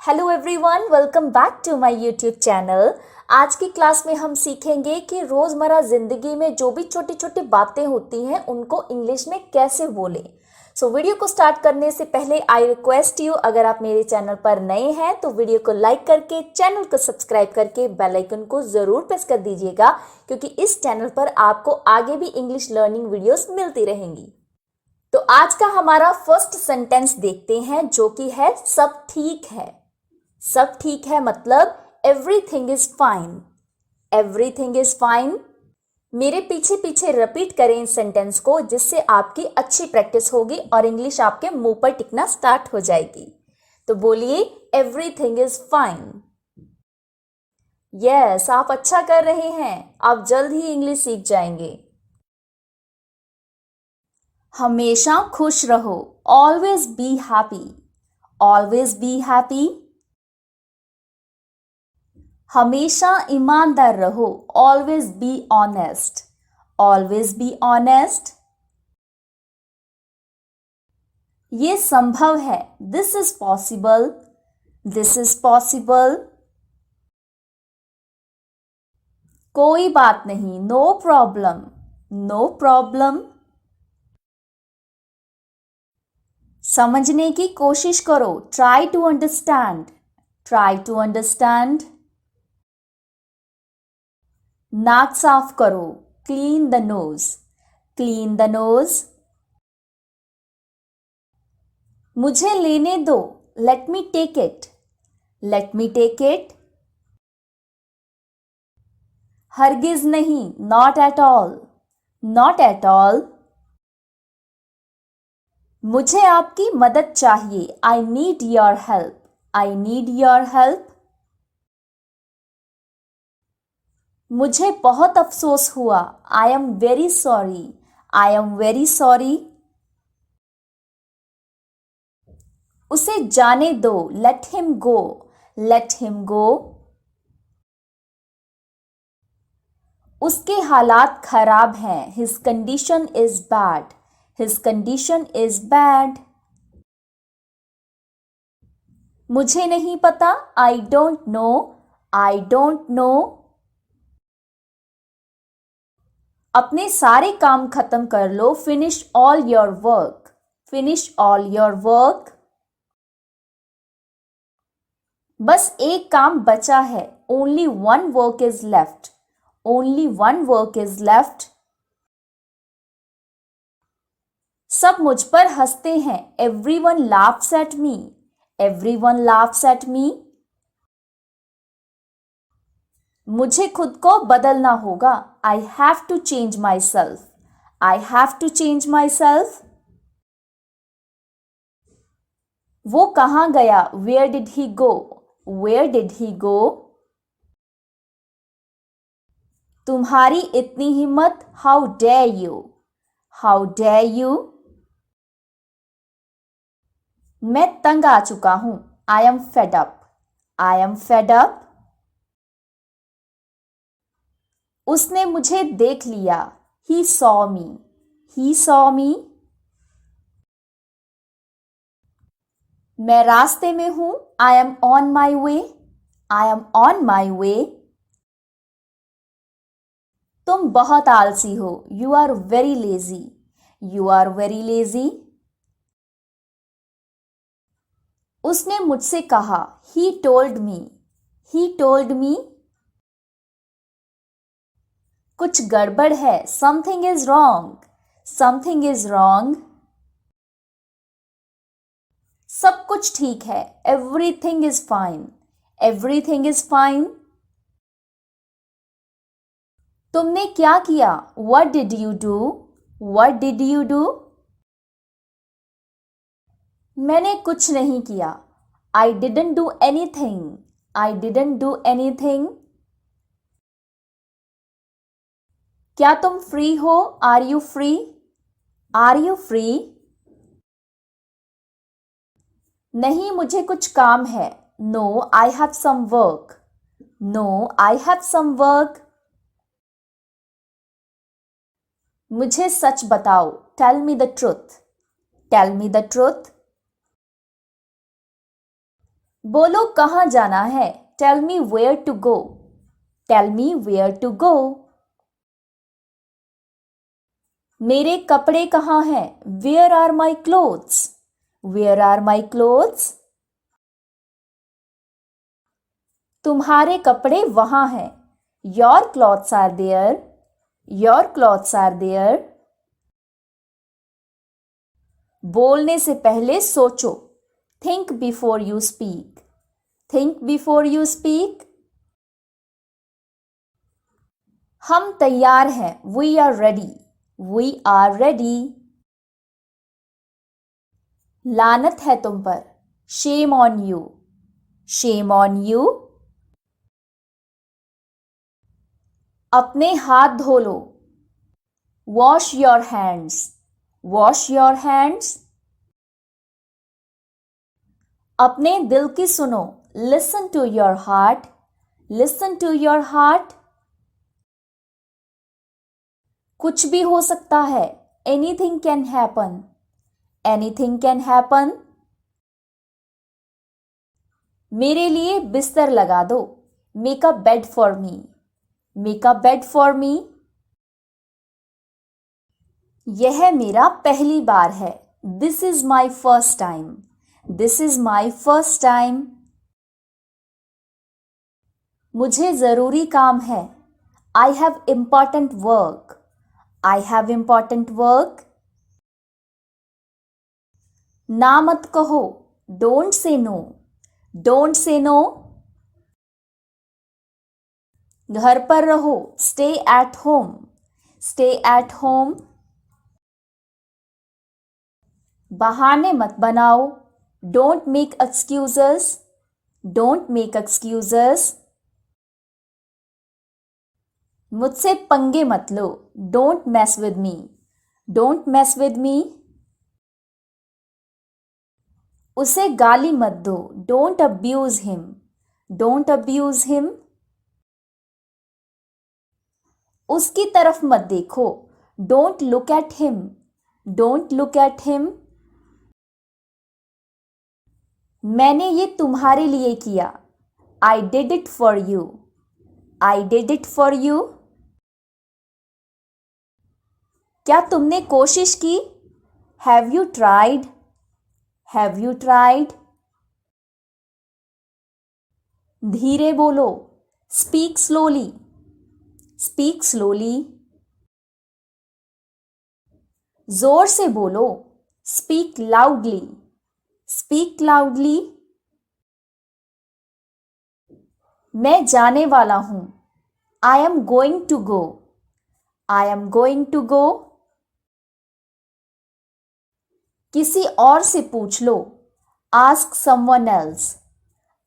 Hello everyone, welcome back to my YouTube channel. आज की class में हम सीखेंगे कि रोज़मर्रा ज़िंदगी में जो भी छोटी छोटी बातें होती हैं उनको इंग्लिश में कैसे बोलें। वीडियो को स्टार्ट करने से पहले आई रिक्वेस्ट यू, अगर आप मेरे चैनल पर नए हैं तो वीडियो को लाइक करके चैनल को सब्सक्राइब करके बेल आइकन को ज़रूर प्रेस कर दीजिएगा, क्योंकि इस चैनल पर आपको आगे भी इंग्लिश लर्निंग वीडियोस मिलती रहेंगी। तो आज का हमारा फर्स्ट सेंटेंस देखते हैं, जो कि है सब ठीक है। सब ठीक है मतलब everything is fine. Everything is fine. मेरे पीछे पीछे रिपीट करें इस सेंटेंस को, जिससे आपकी अच्छी प्रैक्टिस होगी और इंग्लिश आपके मुंह पर टिकना स्टार्ट हो जाएगी। तो बोलिए, एवरीथिंग इज फाइन। यस, आप अच्छा कर रहे हैं, आप जल्द ही इंग्लिश सीख जाएंगे। हमेशा खुश रहो, always be happy. Always be happy. हमेशा ईमानदार रहो, always be honest. Always be honest. ये संभव है, this is possible. This is possible. कोई बात नहीं, नो प्रॉब्लम। No problem. समझने की कोशिश करो, try to understand. Try to understand. नाक साफ करो, clean the nose. Clean the nose. मुझे लेने दो, let me take it. Let me take it. हरगिज नहीं, not at all. Not at all. मुझे आपकी मदद चाहिए, I need your help. I need your help. मुझे बहुत अफसोस हुआ, I am very sorry. I am very sorry. उसे जाने दो, let him go. Let him गो। उसके हालात खराब हैं, his condition is bad. His condition is bad. मुझे नहीं पता, I don't know. I don't know. अपने सारे काम खत्म कर लो, finish all your work. Finish all your work. बस एक काम बचा है, only one work is left. Only one work is left. सब मुझ पर हंसते हैं, everyone laughs at me. Everyone laughs at me. मुझे खुद को बदलना होगा, आई have to change myself. I have to change myself. वो कहाँ गया, where did he go. Where did he go. तुम्हारी इतनी हिम्मत, how dare you. How dare you. मैं तंग आ चुका हूं, I am fed up. I am fed up. उसने मुझे देख लिया, he saw me. He saw me. मैं रास्ते में हूं, I am on my way. I am on my way. तुम बहुत आलसी हो, you are very lazy. You are very lazy. उसने मुझसे कहा, he told me. He told me. कुछ गड़बड़ है, something is wrong. Something is wrong. सब कुछ ठीक है, everything is fine. Everything is fine. तुमने क्या किया, what did you do. What did you do. मैंने कुछ नहीं किया, I didn't do anything. I didn't do anything. क्या तुम फ्री हो, are you free. Are you free. नहीं, मुझे कुछ काम है, no I have some work. No I have some work. मुझे सच बताओ, tell me the truth. Tell me the truth. बोलो कहाँ जाना है? Tell me where to go. Tell me where to go. मेरे कपड़े कहाँ हैं? Where are my clothes? Where are my clothes? तुम्हारे कपड़े वहां हैं। Your clothes are there. Your clothes are there. बोलने से पहले सोचो। Think before you speak. Think before you speak. हम तैयार हैं। We are ready. We are ready. लानत है तुम पर। Shame on you. Shame on you. अपने हाथ धो लो। Wash your hands. Wash your hands. अपने दिल की सुनो। Listen to your heart. Listen to your heart. कुछ भी हो सकता है। Anything can happen. Anything can happen. मेरे लिए बिस्तर लगा दो। Make a bed for me. Make a bed for me. यह मेरा पहली बार है। This is my first time. This is my first time. मुझे जरूरी काम है। I have important work. I have important work. ना मत कहो। Don't say no. Don't say no. घर पर रहो। Stay at home. Stay at home. बहाने मत बनाओ। Don't make excuses. Don't make excuses. मुझसे पंगे मत लो। Don't mess with me. Don't mess with me. उसे गाली मत दो। Don't abuse him. Don't abuse him. उसकी तरफ मत देखो। Don't look at him. Don't look at him. मैंने ये तुम्हारे लिए किया। I did it for you. I did it for you. क्या तुमने कोशिश की? Have you tried? Have you tried? धीरे बोलो। Speak slowly. Speak slowly. जोर से बोलो। Speak loudly. Speak loudly. मैं जाने वाला हूं। I am going to go. I am going to go. किसी और से पूछ लो। Ask someone else.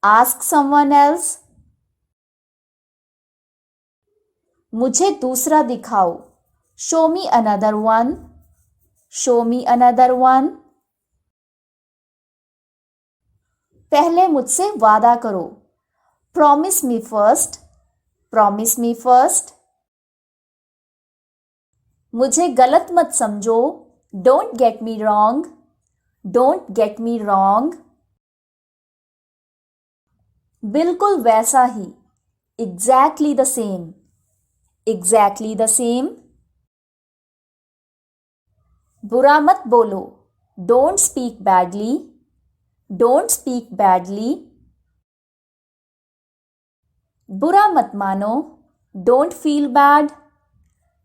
Ask someone else. मुझे दूसरा दिखाओ। Show me another one. Show me another one. पहले मुझसे वादा करो। Promise me first. Promise me first. मुझे गलत मत समझो। Don't get me wrong. Don't get me wrong. बिल्कुल वैसा ही। Exactly the same. Exactly the same. बुरा मत बोलो। Don't speak badly. Don't speak badly. बुरा मत मानो। Don't feel bad.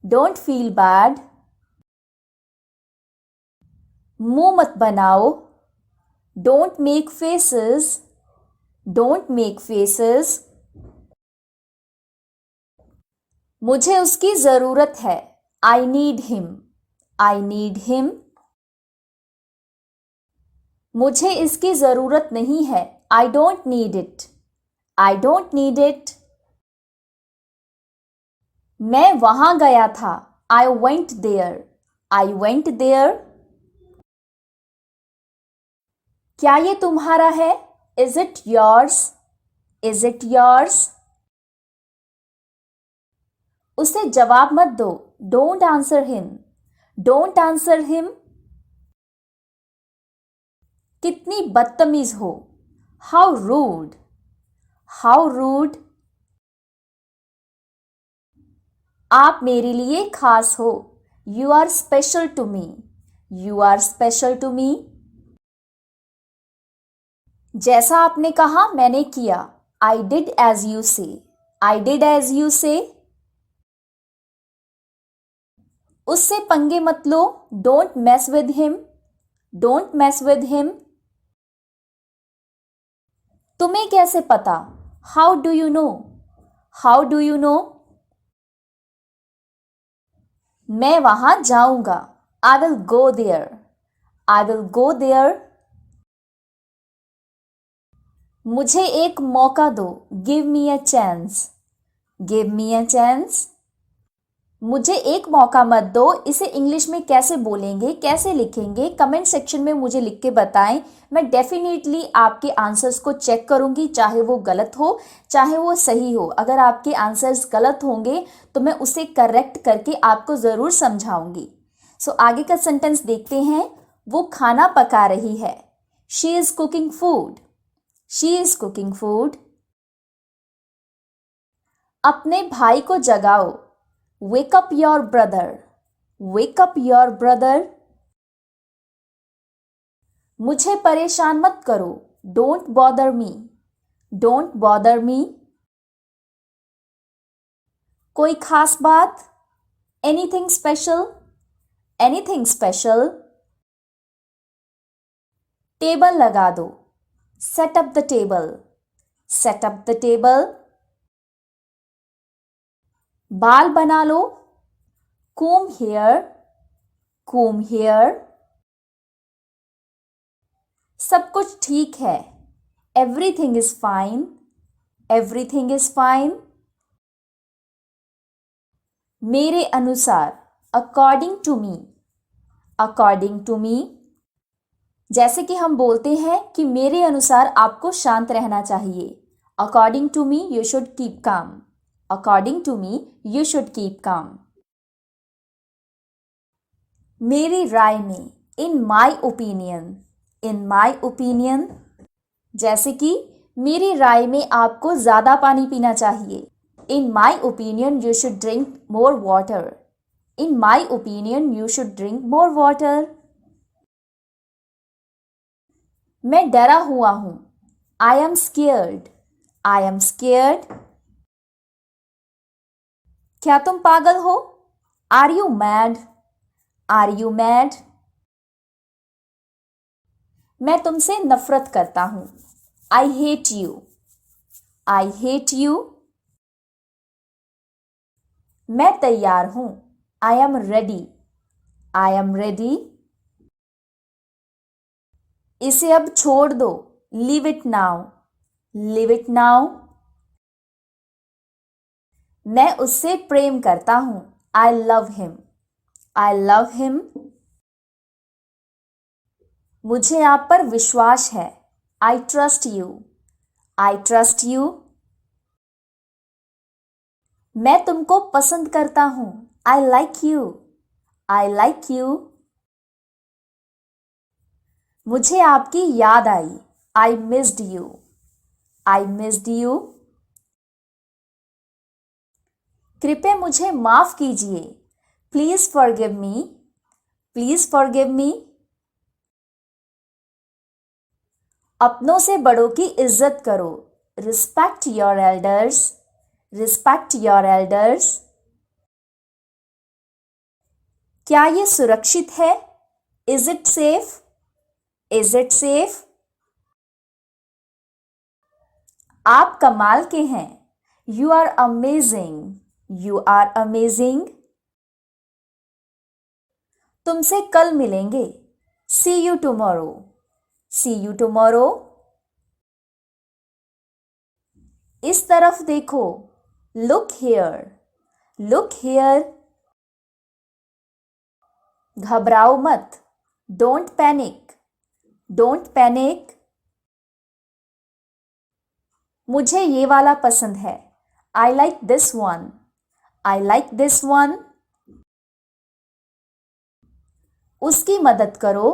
Don't feel bad. मुंह मत बनाओ। Don't make faces. Don't make faces. मुझे उसकी जरूरत है। I need him. I need him. मुझे इसकी जरूरत नहीं है। I don't need it. I don't need it. मैं वहां गया था। I went there. I went there. क्या ये तुम्हारा है? Is it yours? Is it yours? उसे जवाब मत दो। Don't answer him. Don't answer him. कितनी बदतमीज हो। How rude, how rude. आप मेरे लिए खास हो, you are special to me, you are special to me. जैसा आपने कहा मैंने किया, आई डिड एज यू से, आई डिड एज यू से। उससे पंगे मत लो, don't mess with him, don't mess with him. तुम्हें कैसे पता, how do you know, how do you know. मैं वहां जाऊंगा, I will go there, I will go there. मुझे एक मौका दो, give me a chance, give me a chance. मुझे एक मौका मत दो, इसे इंग्लिश में कैसे बोलेंगे, कैसे लिखेंगे, कमेंट सेक्शन में मुझे लिख के बताएं। मैं डेफिनेटली आपके आंसर्स को चेक करूंगी, चाहे वो गलत हो चाहे वो सही हो। अगर आपके आंसर्स गलत होंगे तो मैं उसे करेक्ट करके आपको ज़रूर समझाऊंगी। सो आगे का सेंटेंस देखते हैं। वो खाना पका रही है, she is cooking food, she is cooking food. अपने भाई को जगाओ, wake up your brother, wake up your brother. मुझे परेशान मत करो, don't bother me, don't bother मी। कोई खास बात, anything special, anything special. Table लगा दो, set up the table, set up the table. बाल बना लो, comb हेयर, comb हेयर। सब कुछ ठीक है, everything is fine, everything is fine. मेरे अनुसार, according to me, according to me. जैसे कि हम बोलते हैं कि मेरे अनुसार आपको शांत रहना चाहिए, according to me you should keep calm, according to me you should keep calm. मेरी राय में, इन my opinion, in my opinion. जैसे कि मेरी राय में आपको ज़्यादा पानी पीना चाहिए, in my opinion you should drink more water, in my opinion you should drink more water. मैं डरा हुआ हूं, I am scared, I am scared. क्या तुम पागल हो, are you mad, are you mad. मैं तुमसे नफरत करता हूं, I hate you, I hate you. मैं तैयार हूं, I am ready, I am ready. इसे अब छोड़ दो, leave it now, leave it now. मैं उससे प्रेम करता हूं, I love him, I love him. मुझे आप पर विश्वास है, I trust you, I trust you. मैं तुमको पसंद करता हूं, I like you, I like you. मुझे आपकी याद आई, I missed you, I missed you. कृपया मुझे माफ कीजिए, please forgive me, please forgive me. अपनों से बड़ों की इज्जत करो, respect your elders, respect your elders. क्या ये सुरक्षित है, is it safe, is it safe. आप कमाल के हैं, you are amazing, you are amazing. तुमसे कल मिलेंगे, see you tomorrow, see you tomorrow. इस तरफ देखो, लुक हियर, लुक हियर। घबराओ मत, डोंट पैनिक, डोंट पैनिक। मुझे ये वाला पसंद है, I like this one, I like this one. उसकी मदद करो,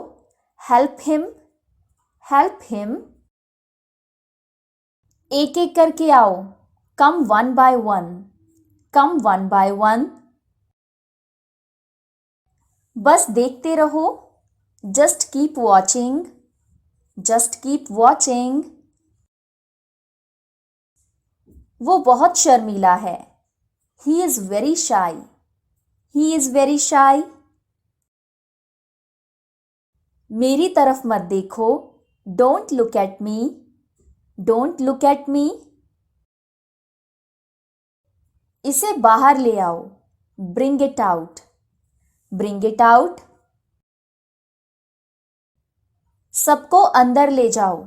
हेल्प हिम, हेल्प हिम। एक एक करके आओ, come one by one, come one by one. बस देखते रहो, just keep watching, just keep watching. वो बहुत शर्मीला है, he is very shy, he is very shy. मेरी तरफ मत देखो, don't look at me, don't look at me. इसे बाहर ले आओ, bring it out, bring it out. सबको अंदर ले जाओ,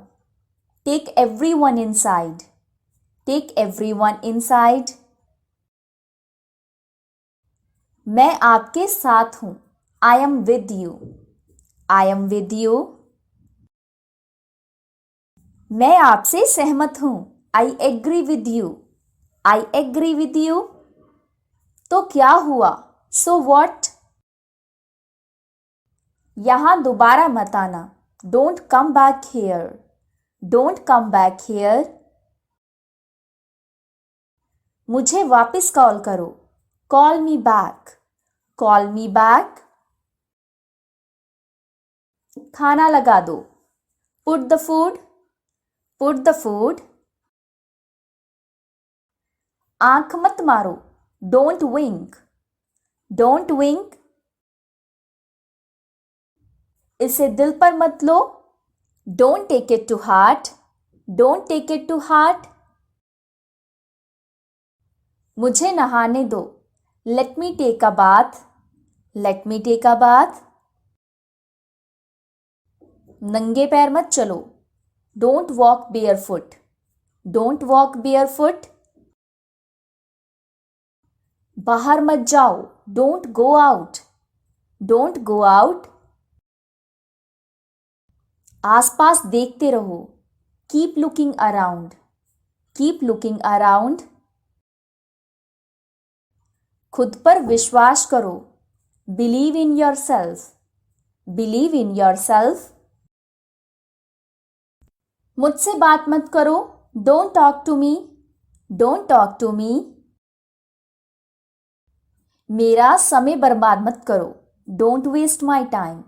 take everyone inside, take everyone inside. मैं आपके साथ हूं, I am with you, I am with you. मैं आपसे सहमत हूं, I agree with you, I agree with you. तो क्या हुआ, सो वॉट। यहां दोबारा मत आना, don't come back here, don't come back here. मुझे वापस कॉल करो, call me back, call me back. खाना लगा दो, put the food, put the food. आंख मत मारो, डोंट विंक, डोंट विंक। इसे दिल पर मत लो, don't take it to heart, don't take it to heart. मुझे नहाने दो, let me take a bath, let me take a bath. नंगे पैर मत चलो, don't walk barefoot, don't walk barefoot. बाहर मत जाओ, don't go out, don't go out. आसपास देखते रहो, keep looking around, keep looking around. खुद पर विश्वास करो, believe in yourself, believe in your self. मुझसे बात मत करो, don't talk to me, don't talk to me. मेरा समय बर्बाद मत करो, don't waste my time,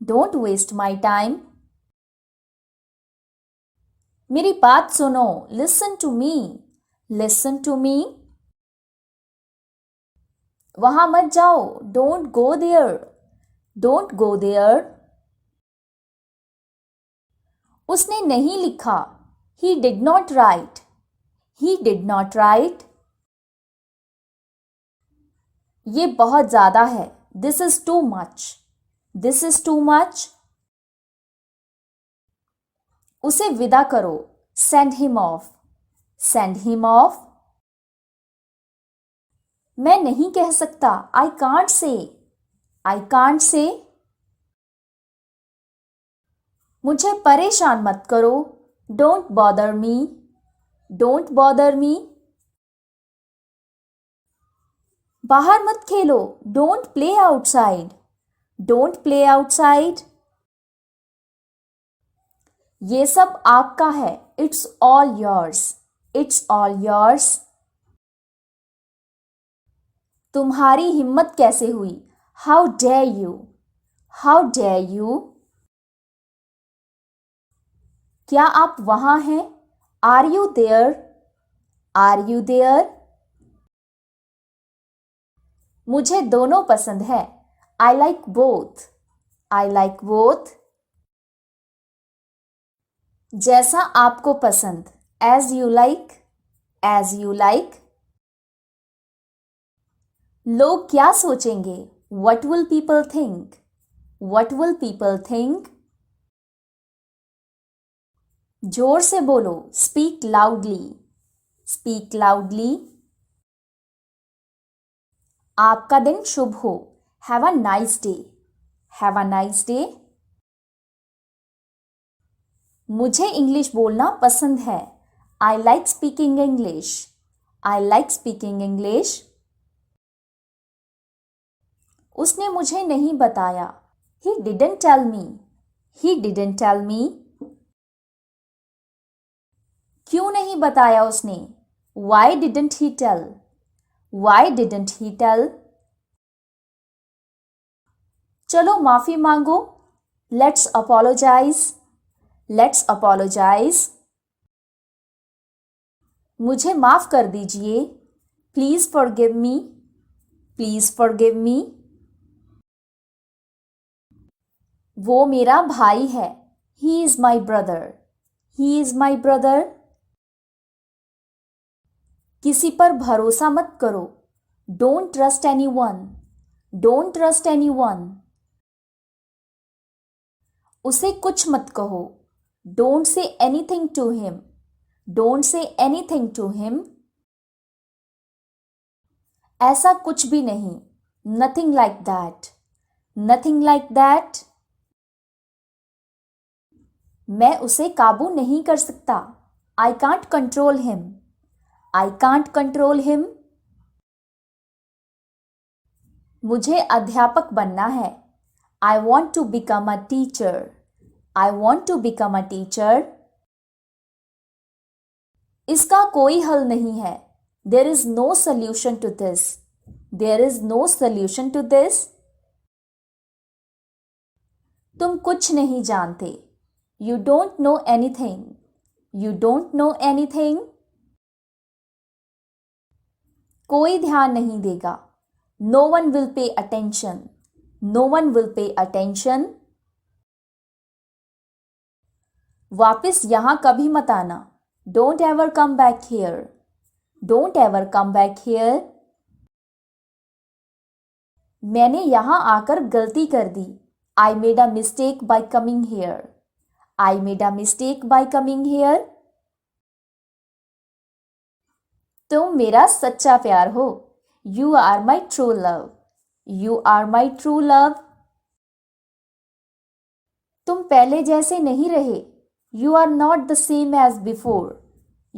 don't waste my time. मेरी बात सुनो, listen to me, listen to me. वहां मत जाओ, don't go there, don't go there. उसने नहीं लिखा, he did not write, he did not write. ये बहुत ज्यादा है, this is too much, this is too much. उसे विदा करो, send him of, send him of. मैं नहीं कह सकता, I can't say, I can't say. मुझे परेशान मत करो, don't bother me, don't bother me. बाहर मत खेलो, don't play outside, don't play outside. ये सब आपका है, it's all yours, it's all yours. तुम्हारी हिम्मत कैसे हुई, how dare you, how dare you. क्या आप वहां हैं, are you there, are you there. मुझे दोनों पसंद है, I like both, I like both. जैसा आपको पसंद, as you like, as you like. लोग क्या सोचेंगे, what will people think, what will people think. जोर से बोलो, स्पीक लाउडली, स्पीक लाउडली। आपका दिन शुभ हो, have a nice day, have a nice day. मुझे इंग्लिश बोलना पसंद है, I like speaking English, I like speaking English. उसने मुझे नहीं बताया, he didn't tell me, he didn't tell me. क्यों नहीं बताया उसने? Why didn't he tell? Why didn't he tell? चलो माफी मांगो. Let's apologize. Let's apologize. मुझे माफ कर दीजिए. Please forgive me. Please forgive me. वो मेरा भाई है. He is my brother. He is my brother. किसी पर भरोसा मत करो. Don't trust anyone. Don't trust anyone. उसे कुछ मत कहो. Don't say anything to him. Don't say anything to him. ऐसा कुछ भी नहीं. Nothing like that. Nothing like that. मैं उसे काबू नहीं कर सकता. I can't control him. I can't control him. मुझे अध्यापक बनना है. I want to become a teacher. I want to become a teacher. इसका कोई हल नहीं है. There is no solution to this. There is no solution to this. तुम कुछ नहीं जानते. You don't know anything. You don't know anything. कोई ध्यान नहीं देगा. No one will pay attention. No one will pay attention. वापस यहां कभी मत आना. Don't ever come back here. Don't ever come back here. मैंने यहां आकर गलती कर दी. I made a mistake by coming here. I made a mistake by coming here. तुम मेरा सच्चा प्यार हो. You are my true love. You are my true love. तुम पहले जैसे नहीं रहे. You are not the same as before.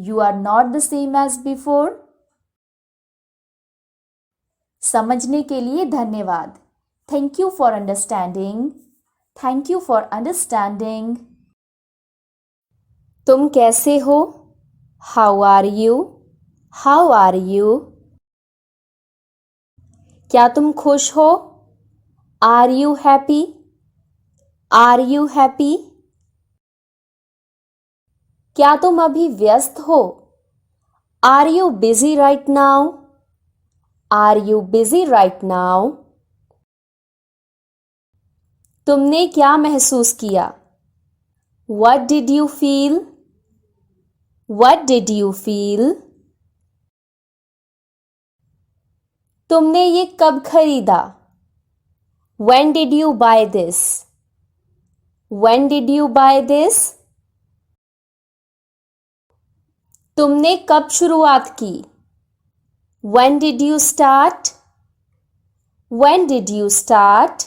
You are not the same as before. समझने के लिए धन्यवाद. Thank you for understanding. Thank you for understanding. तुम कैसे हो? How are you? How are you? क्या तुम खुश हो? Are you happy? Are you happy? क्या तुम अभी व्यस्त हो? Are you busy right now? Are you busy right now? तुमने क्या महसूस किया? What did you feel? What did you feel? तुमने ये कब खरीदा? When did you buy this? When did you buy this? तुमने कब शुरुआत की? When did you start? When did you start?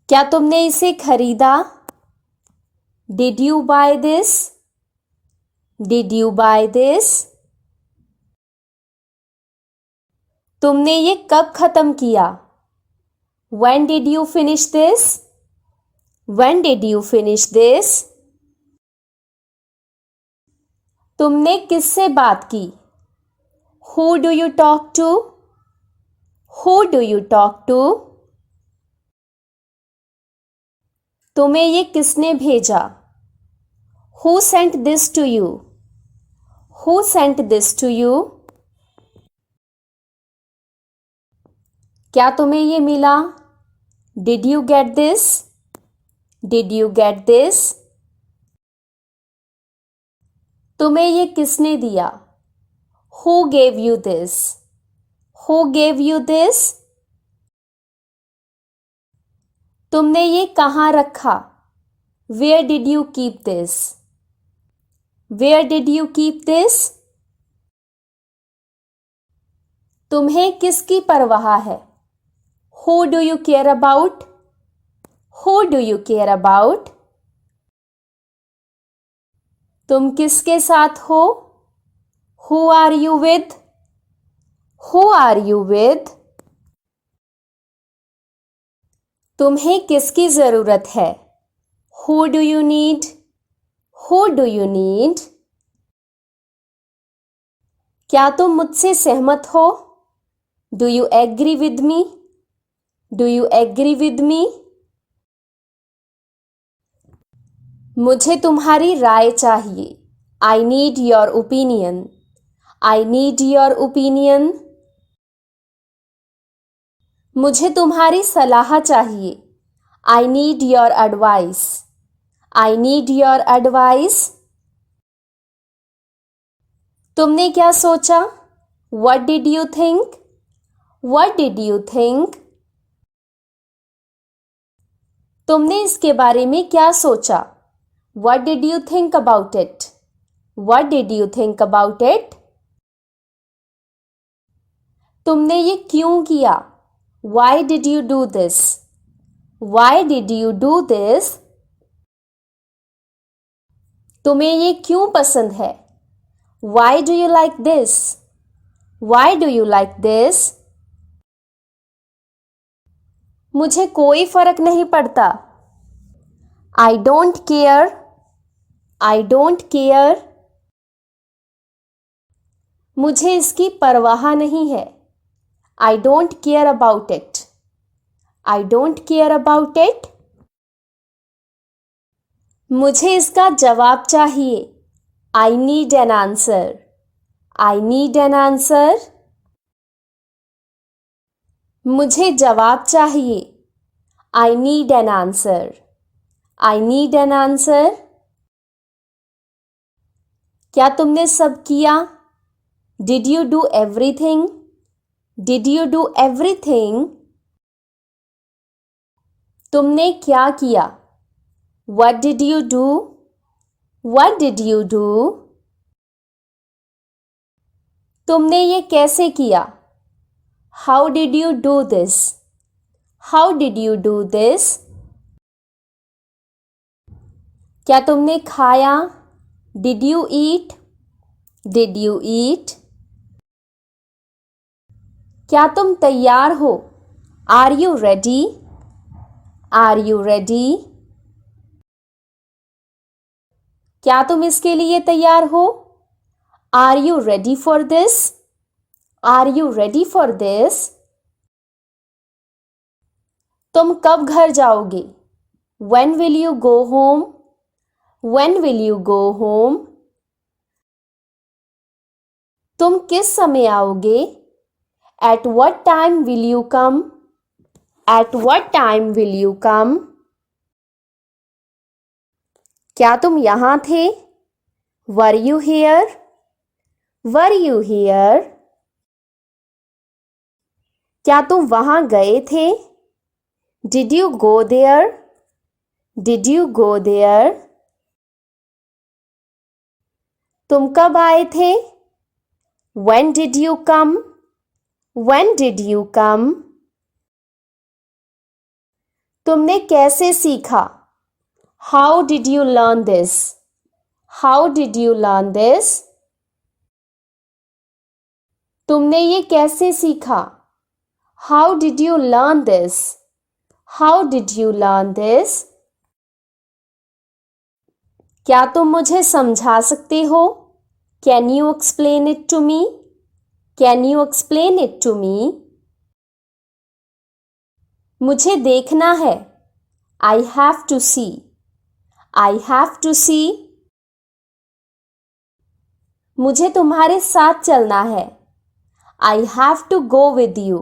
क्या तुमने इसे खरीदा? Did you buy this? Did you buy this? तुमने ये कब खत्म किया? When did you finish this? When did you finish this? तुमने किससे बात की? Who do you talk to? Who do you talk to? तुम्हें ये किसने भेजा? Who sent this to you? Who sent this to you? क्या तुम्हें ये मिला? Did you get this? Did you get this? तुम्हें ये किसने दिया? Who gave you this? Who gave you this? तुमने ये कहाँ रखा? Where did you keep this? Where did you keep this? तुम्हें किसकी परवाह है? Who do you care about? Who do you care about? तुम किसके साथ हो? Who are you with? Who are you with? तुम्हें किसकी जरूरत है? Who do you need? Who do you need? क्या तुम मुझसे सहमत हो? Do you agree with me? Do you agree with me? मुझे तुम्हारी राय चाहिए. I need your opinion. I need your opinion. मुझे तुम्हारी सलाह चाहिए. I need your advice. I need your advice. तुमने क्या सोचा? What did you think? What did you think? तुमने इसके बारे में क्या सोचा? What did you think about it? What did you think about it? तुमने ये क्यों किया? Why did you do this? Why did you do this? तुम्हें ये क्यों पसंद है? Why do you like this? Why do you like this? मुझे कोई फर्क नहीं पड़ता. I don't care. I don't care. मुझे इसकी परवाह नहीं है. I don't care about it. I don't care about it. मुझे इसका जवाब चाहिए. I need an answer. I need an answer. मुझे जवाब चाहिए. I need an answer. I need an answer. क्या तुमने सब किया? Did you do everything? Did you do everything? तुमने क्या किया? What did you do? What did you do? तुमने ये कैसे किया? How did you do this? How did you do this? क्या तुमने खाया? Did you eat? Did you eat? क्या तुम तैयार हो? Are you ready? Are you ready? क्या तुम इसके लिए तैयार हो? Are you ready for this? Are you ready for this? तुम कब घर जाओगे? When will you go home? When will you go home? तुम किस समय आओगे? At what time will you come? At what time will you come? क्या तुम यहाँ थे? Were you here? Were you here? क्या तुम वहाँ गए थे? Did you go there? Did you go there? तुम कब आए थे? When did you come? When did you come? तुमने कैसे सीखा? How did you learn this? How did you learn this? तुमने ये कैसे सीखा? How did you learn this? How did you learn this? क्या तुम मुझे समझा सकते हो? Can you explain it to me? Can you explain it to me? मुझे देखना है. I have to see. I have to see. मुझे तुम्हारे साथ चलना है. I have to go with you.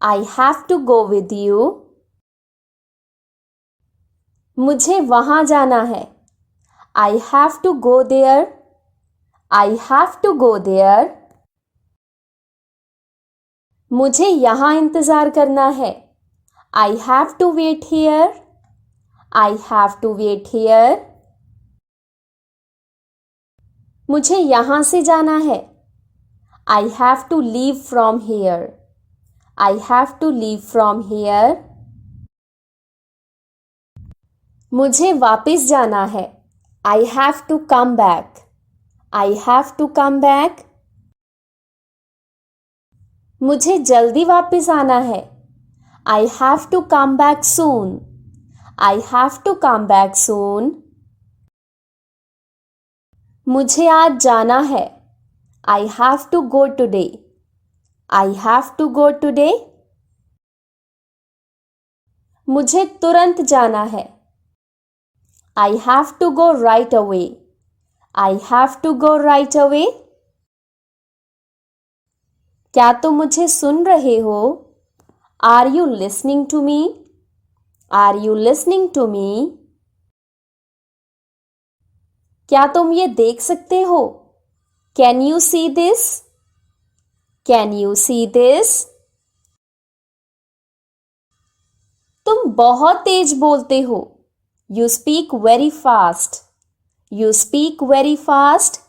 I have to go with you. मुझे वहाँ जाना है. I have to go there. I have to go there. मुझे यहाँ इंतज़ार करना है. I have to wait here. I have to wait here. मुझे यहाँ से जाना है. I have to leave from here. I have to leave from here. मुझे वापस जाना है. I have to come back. I have to come back. मुझे जल्दी वापस आना है. I have to come back soon. I have to come back soon. मुझे आज जाना है. I have to go today. I have to go today. मुझे तुरंत जाना है. I have to go right away. I have to go right away. क्या तुम मुझे सुन रहे हो? Are you listening to me? Are you listening to me? क्या तुम ये देख सकते हो? Can you see this? Can you see this? तुम बहुत तेज बोलते हो. You speak very fast. You speak very fast.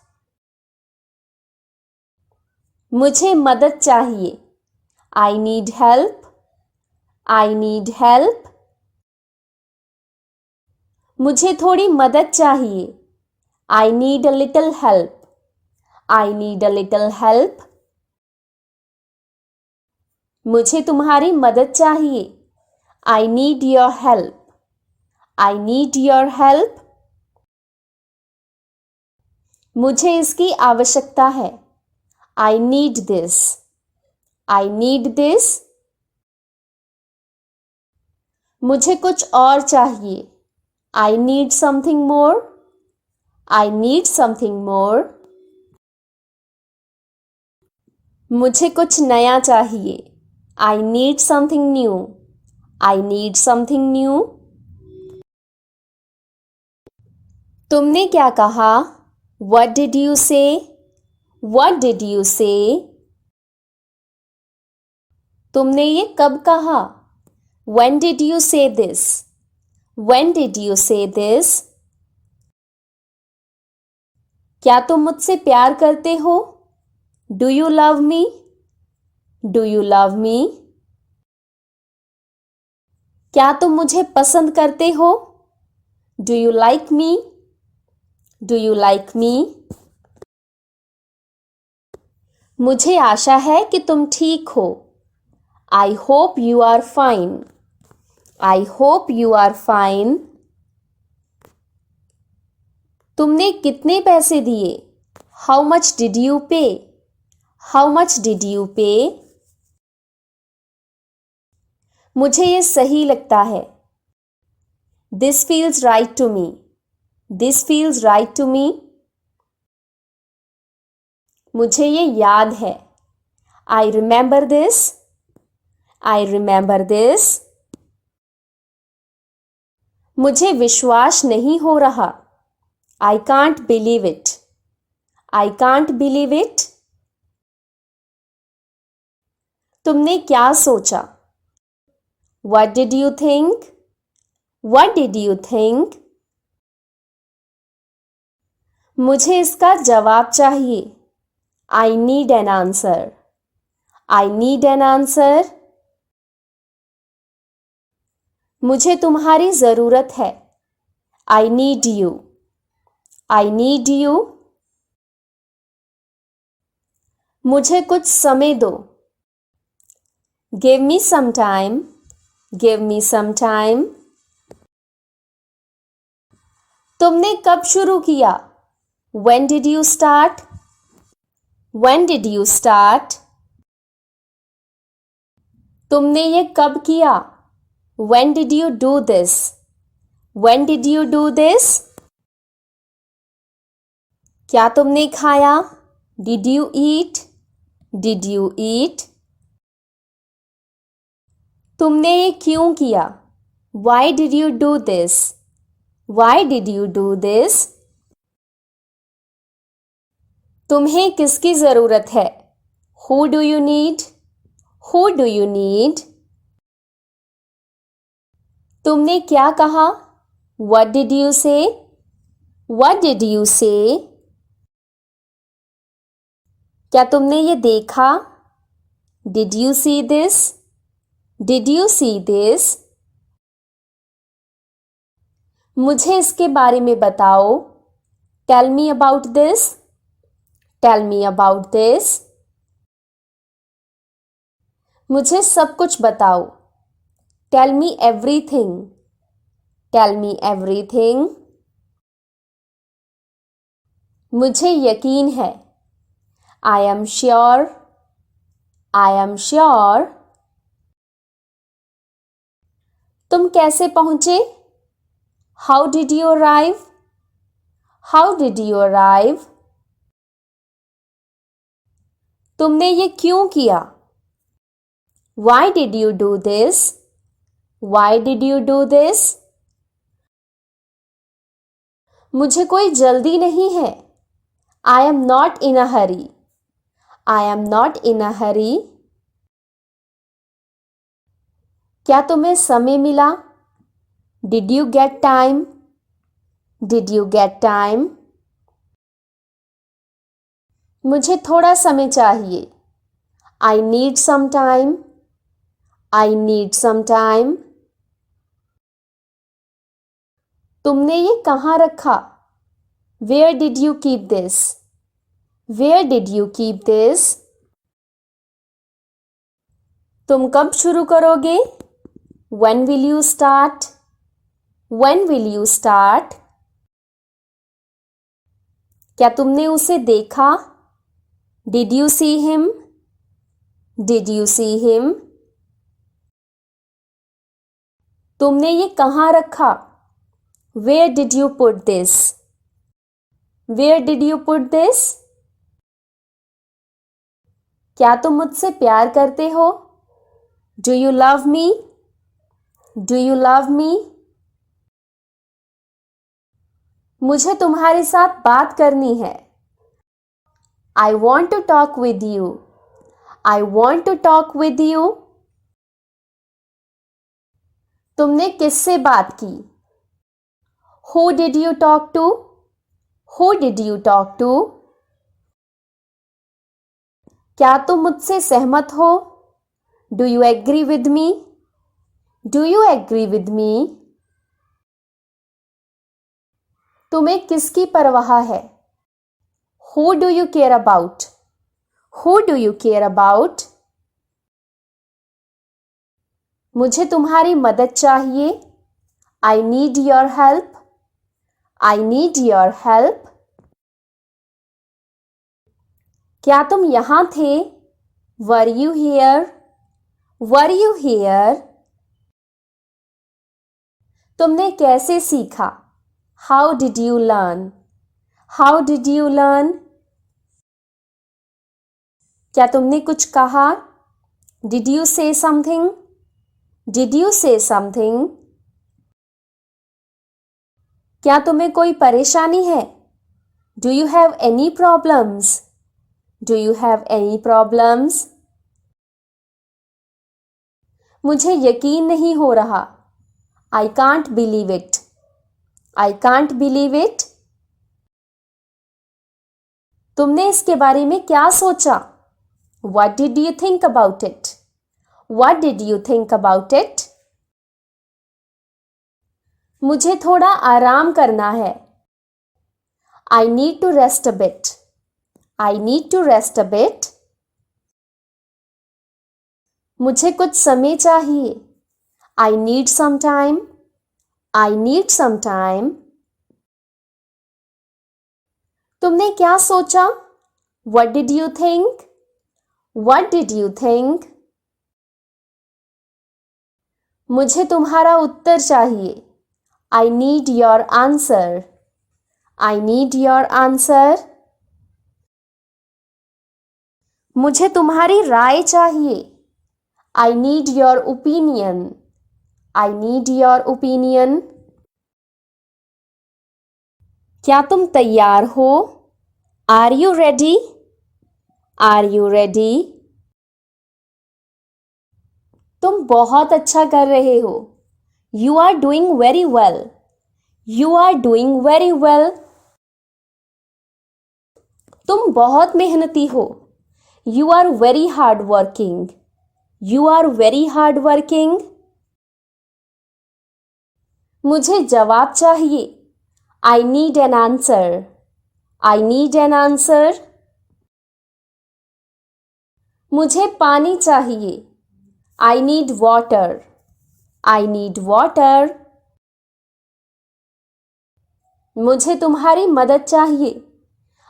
मुझे मदद चाहिए. I need help. I need help. मुझे थोड़ी मदद चाहिए. I need a little help. I need a little help. मुझे तुम्हारी मदद चाहिए. I need your help. I need your help. मुझे इसकी आवश्यकता है. I need this. I need this. मुझे कुछ और चाहिए. I need something more. I need something more. मुझे कुछ नया चाहिए. I need something new. I need something new. तुमने क्या कहा? What did you say? What did you say? तुमने ये कब कहा? When did you say this? When did you say this? क्या तुम मुझसे प्यार करते हो? Do you love me? Do you love me? क्या तुम मुझे पसंद करते हो? Do you like me? Do you like me? मुझे आशा है कि तुम ठीक हो. I hope you are fine. I hope you are fine. तुमने कितने पैसे दिए? How much did you pay? How much did you pay? मुझे ये सही लगता है. This feels right to me. This feels right to me. मुझे ये याद है. I remember this. I remember this. मुझे विश्वास नहीं हो रहा. I can't believe it. I can't believe it. तुमने क्या सोचा? What did you think? What did you think? मुझे इसका जवाब चाहिए. I need an answer. I need an answer. मुझे तुम्हारी जरूरत है. I need you. I need you. मुझे कुछ समय दो. Give me some time. Give me some time. तुमने कब शुरू किया? When did you start? When did you start? तुमने ये कब किया? When did you do this? When did you do this? क्या तुमने खाया? Did you eat? Did you eat? तुमने ये क्यों किया? Why did you do this? Why did you do this? तुम्हें किसकी जरूरत है? Who do you need? Who do you need? तुमने क्या कहा? What did you say? What did you say? क्या तुमने ये देखा? Did you see this? Did you see this? मुझे इसके बारे में बताओ. Tell me about this. Tell me about this. मुझे सब कुछ बताओ. Tell me everything. Tell me everything. मुझे यकीन है. I am sure. I am sure. तुम कैसे पहुंचे? How did you arrive? How did you arrive? तुमने ये क्यों किया? Why did you do this? Why did you do this? मुझे कोई जल्दी नहीं है. I am not in a hurry. I am not in a hurry. क्या तुम्हें समय मिला? Did you get time? Did you get time? मुझे थोड़ा समय चाहिए. I need some time. I need some time. तुमने ये कहाँ रखा? Where did you keep this? Where did you keep this? तुम कब शुरू करोगे? When will you start? When will you start? क्या तुमने उसे देखा? Did you see him? Did you see him? तुमने ये कहाँ रखा? Where did you put this? Where did you put this? क्या तुम मुझसे प्यार करते हो? Do you love me? Do you love me? मुझे तुम्हारे साथ बात करनी है. I want to talk with you. I want to talk with you. तुमने किससे बात की? Who did you talk to? Who did you talk to? क्या तुम मुझसे सहमत हो? Do you agree with me? Do you agree with me? तुम्हें किसकी परवाह है? Who do you care about? Who do you care about? मुझे तुम्हारी मदद चाहिए. I need your help. I need your help. क्या तुम यहाँ थे? Were you here? Were you here? तुमने कैसे सीखा? How did you learn? How did you learn? क्या तुमने कुछ कहा? Did you say something? Did you say something? क्या तुम्हें कोई परेशानी है? Do you have any problems? Do you have any problems? मुझे यकीन नहीं हो रहा. I can't believe it. I can't believe it. तुमने इसके बारे में क्या सोचा? What did you think about it? What did you think about it? मुझे थोड़ा आराम करना है. I need to rest a bit. I need to rest a bit. मुझे कुछ समय चाहिए. I need some time. I need some time. तुमने क्या सोचा? What did you think? What did you think? मुझे तुम्हारा उत्तर चाहिए. I need your answer. I need your answer. मुझे तुम्हारी राय चाहिए. I need your opinion. I need your opinion. क्या तुम तैयार हो? Are you ready? Are you ready? तुम बहुत अच्छा कर रहे हो. You are doing very well. You are doing very well. तुम बहुत मेहनती हो. You are very hard working. You are very hard working. मुझे जवाब चाहिए. I need an answer. I need an answer. मुझे पानी चाहिए. I need water. I need water. मुझे तुम्हारी मदद चाहिए.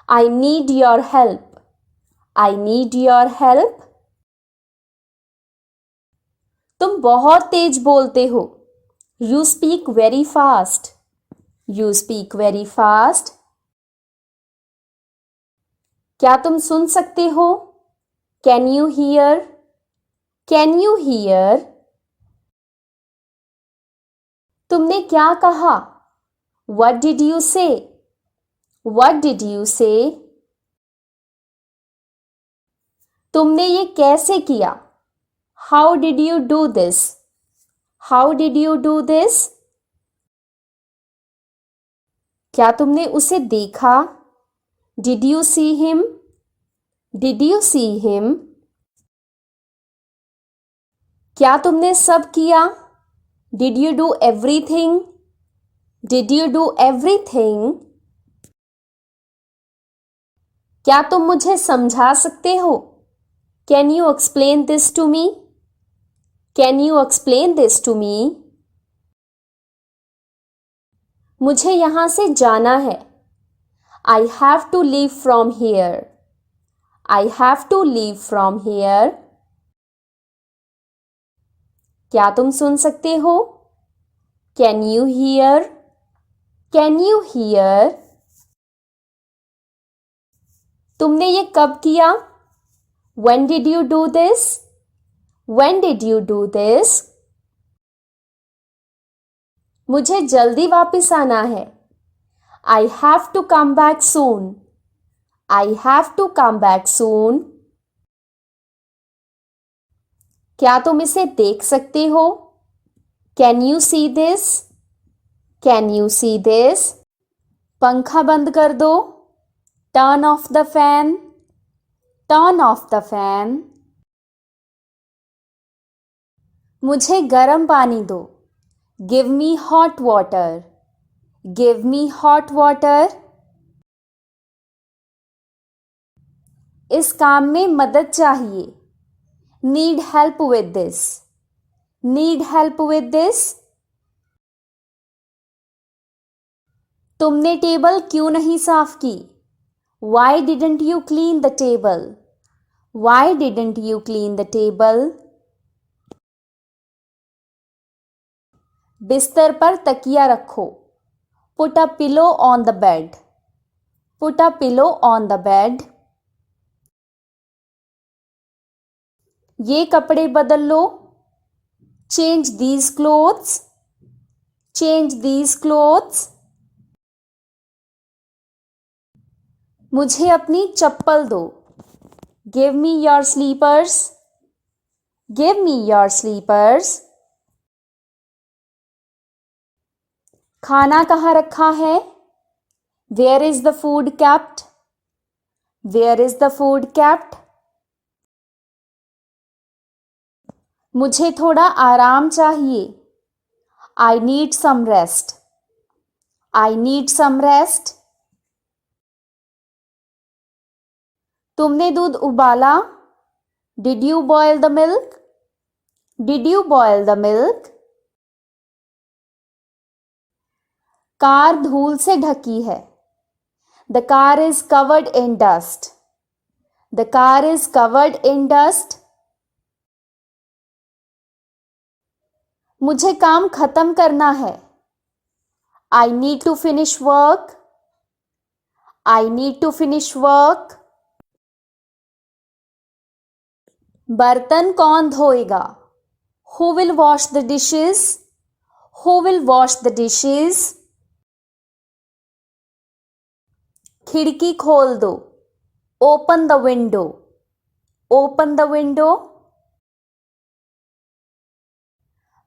I need your help. I need your help. तुम बहुत तेज बोलते हो. You speak very fast. You speak very fast. क्या तुम सुन सकते हो? Can you hear? Can you hear? तुमने क्या कहा? What did you say? What did you say? तुमने ये कैसे किया? How did you do this? How did you do this? क्या तुमने उसे देखा? Did you see him? Did you see him? क्या तुमने सब किया? Did you do everything? Did you do everything? क्या तुम मुझे समझा सकते हो? Can you explain this to me? Can you explain this to me? मुझे यहाँ से जाना है. I have to leave from here. I have to leave from here. क्या तुम सुन सकते हो? Can you hear? Can you hear? तुमने ये कब किया? When did you do this? When did you do this? मुझे जल्दी वापस आना है. I have to come back soon. I have to come back soon. क्या तुम इसे देख सकते हो? Can you see this? Can you see this? पंखा बंद कर दो. Turn off the fan. Turn off the fan. मुझे गर्म पानी दो. Give me hot water. Give me hot water. इस काम में मदद चाहिए. Need help with this. Need help with this. तुमने टेबल क्यों नहीं साफ की? Why didn't you clean the table? Why didn't you clean the table? बिस्तर पर तकिया रखो. Put a pillow on the bed. Put a pillow on the bed. ये कपड़े बदल लो. Change these clothes. Change these clothes. मुझे अपनी चप्पल दो. Give me your slippers. Give me your slippers. खाना कहाँ रखा है? Where is the food kept? Where is the food kept? मुझे थोड़ा आराम चाहिए. I need some rest. I need some rest. तुमने दूध उबाला? Did you boil the milk? Did you boil the milk? Car धूल से ढकी है. The car is covered in dust. The car is covered in dust. मुझे काम खत्म करना है. I need to finish work. I need to finish work. बर्तन कौन धोएगा? Who will wash the dishes? Who will wash the dishes? खिड़की खोल दो. Open the window. Open the window.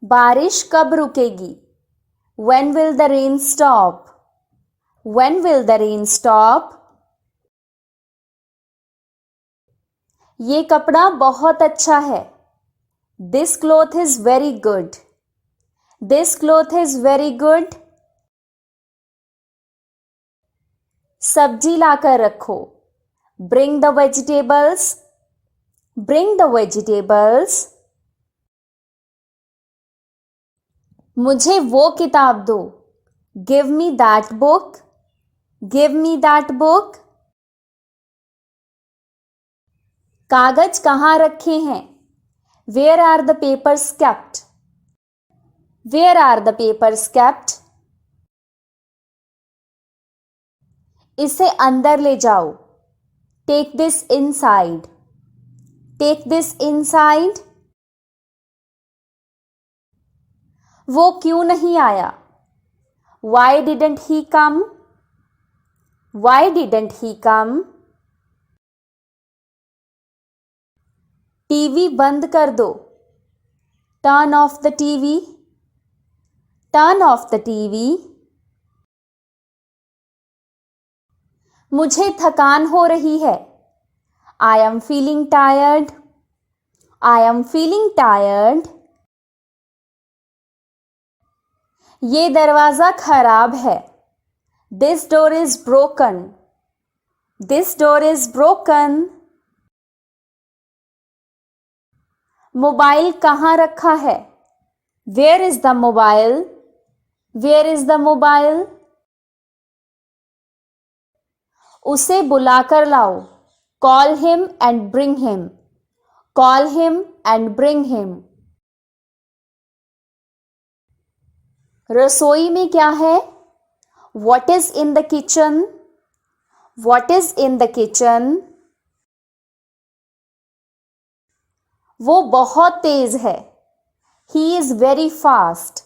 बारिश कब रुकेगी? When will the rain stop? When will the rain stop? ये कपड़ा बहुत अच्छा है. This cloth is very good. This cloth is very good. सब्जी लाकर रखो. Bring the vegetables. Bring the vegetables. मुझे वो किताब दो. Give me that book. Give me that book. कागज कहाँ रखे हैं? Where are the papers kept? Where are the papers kept? इसे अंदर ले जाओ. Take this inside. Take this inside. वो क्यों नहीं आया? Why didn't he come? Why didn't he come? TV बंद कर दो. Turn off the TV. Turn off the TV. मुझे थकान हो रही है. I am feeling tired. I am feeling tired. ये दरवाजा खराब है. This door is broken. This door is broken. Mobile कहाँ रखा है? Where is the mobile? Where is the mobile? उसे बुलाकर लाओ. Call him and bring him. Call him and bring him. रसोई में क्या है? What is in the kitchen? What is in the kitchen? वो बहुत तेज है. He is very fast.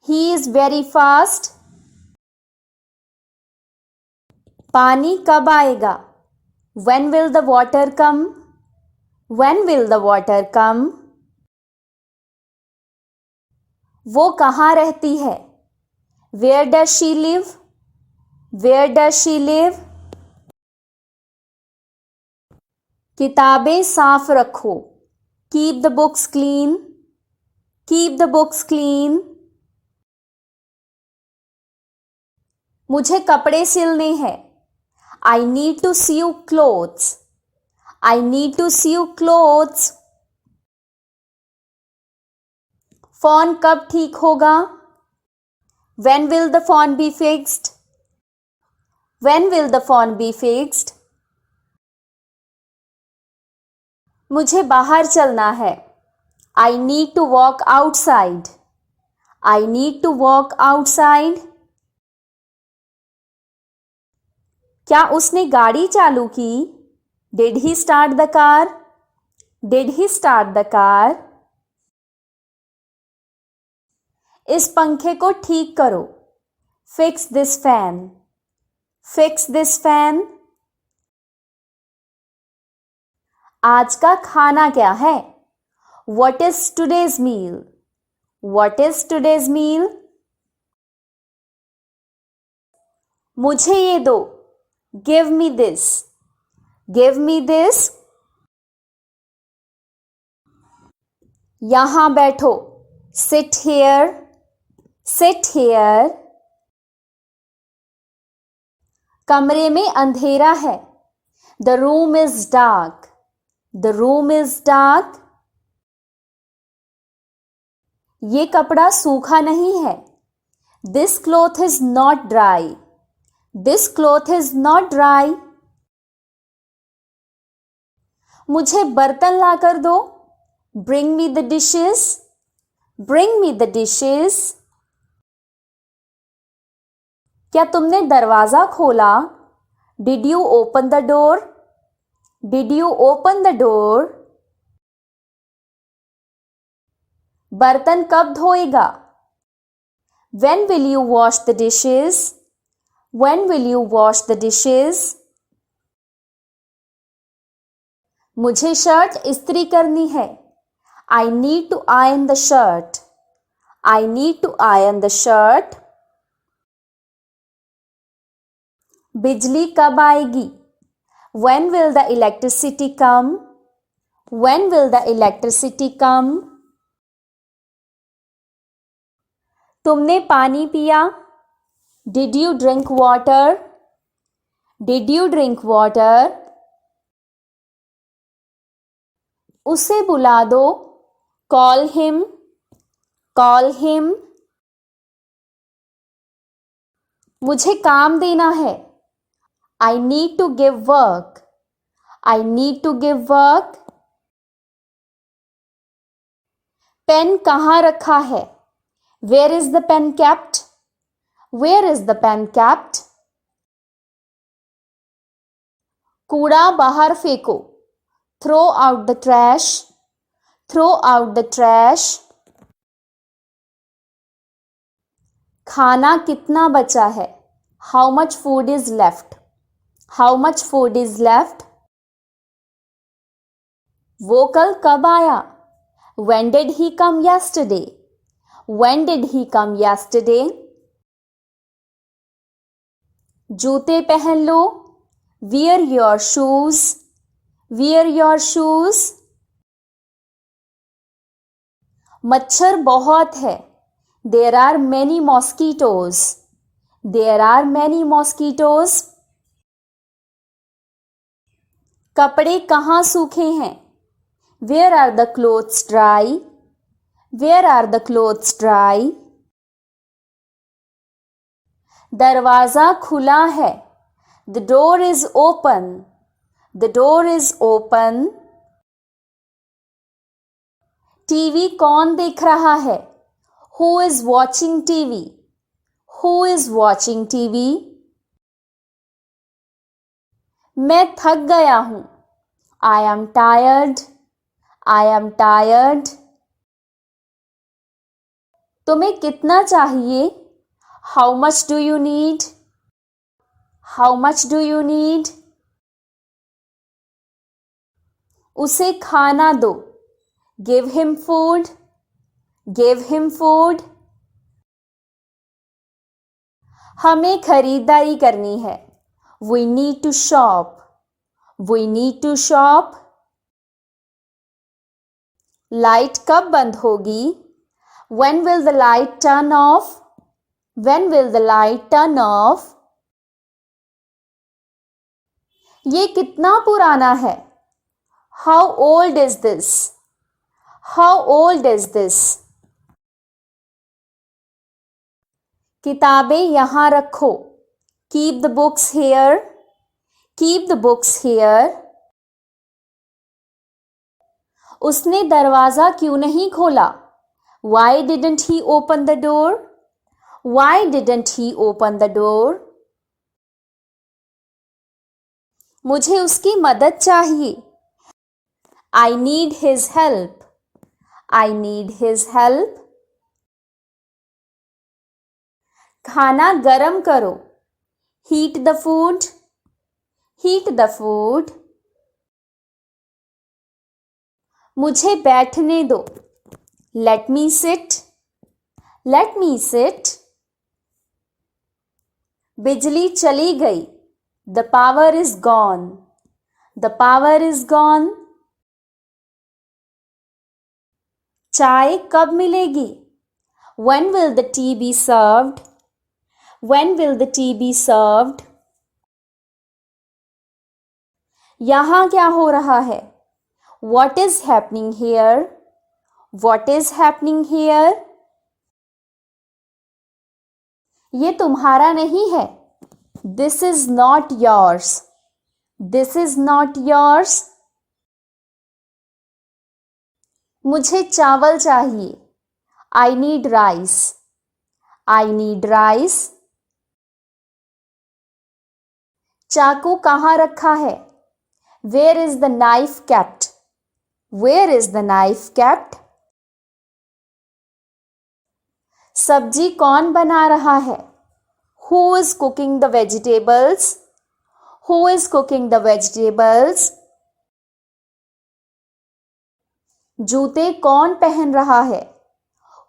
He is very fast. पानी कब आएगा? When will the water come? When will the water come? वो कहाँ रहती है? Where does she live? Where does she live? किताबें साफ रखो. Keep the books clean. Keep the books clean. मुझे कपड़े सिलने हैं. I need to sew clothes. I need to sew clothes. Phone कब ठीक होगा? When will the phone be fixed? When will the phone be fixed? मुझे बाहर चलना है. I need to walk outside. I need to walk outside. क्या उसने गाड़ी चालू की? Did he start the car? Did he start the car? इस पंखे को ठीक करो. Fix this fan. Fix this fan. आज का खाना क्या है? What is today's meal? What is today's meal? मुझे ये दो. Give me this. Give me this. यहाँ बैठो. Sit here. Sit here. कमरे में अंधेरा है. The room is dark. The room is dark. ये कपड़ा सूखा नहीं है. This cloth is not dry. This cloth is not dry. मुझे बर्तन लाकर दो. Bring me the dishes. Bring me the dishes. क्या तुमने दरवाजा खोला? Did you open the door? Did you open the door? बर्तन कब धोएगा? When will you wash the dishes? When will you wash the dishes? मुझे शर्ट इस्त्री करनी है. I need to iron the shirt. I need to iron the shirt. बिजली कब आएगी? When will the electricity come? When will the electricity come? तुमने पानी पिया? Did you drink water? Did you drink water? उसे बुला दो. Call him. Call him. मुझे काम देना है. I need to give work. I need to give work. Pen कहाँ रखा है? Where is the pen kept? Where is the pen kept? कूड़ा बाहर फेंको. Throw out the trash. Throw out the trash. खाना कितना बचा है? How much food is left? How much food is left? वो कल कब आया? When did he come yesterday? When did he come yesterday? जूते पहन लो. Wear your shoes. Wear your shoes. मच्छर बहुत है. There are many mosquitoes. There are many mosquitoes. कपड़े कहाँ सूखे हैं? Where are the clothes dry? Where are the clothes dry? दरवाजा खुला है. The door is open. The door is open. TV कौन देख रहा है? Who is watching TV? Who is watching TV? मैं थक गया हूँ. I am tired. I am tired. तुम्हें कितना चाहिए? How much do you need? How much do you need? उसे खाना दो. Give him food. Give him food. हमें खरीदारी करनी है. We need to shop. We need to shop. Light कब बंद होगी? When will the light turn off? When will the light turn off? ये कितना पुराना है? How old is this? How old is this? किताबें यहाँ रखो. Keep the books here. Keep the books here. उसने दरवाजा क्यों नहीं खोला? Why didn't he open the door? Why didn't he open the door? मुझे उसकी मदद चाहिए. I need his help. I need his help. खाना गरम करो. Heat the food. Heat the food. मुझे बैठने दो. Let me sit. Let me sit. बिजली चली गई. The power is gone. The power is gone. चाय कब मिलेगी? When will the tea be served? When will the tea be served? यहाँ क्या हो रहा है? What is happening here? What is happening here? ये तुम्हारा नहीं है. This is not yours. This is not yours. मुझे चावल चाहिए. I need rice. I need rice. चाकू कहाँ रखा है? Where is the knife kept? Where is the knife kept? सब्जी कौन बना रहा है? Who is cooking the vegetables? Who is cooking the vegetables? जूते कौन पहन रहा है?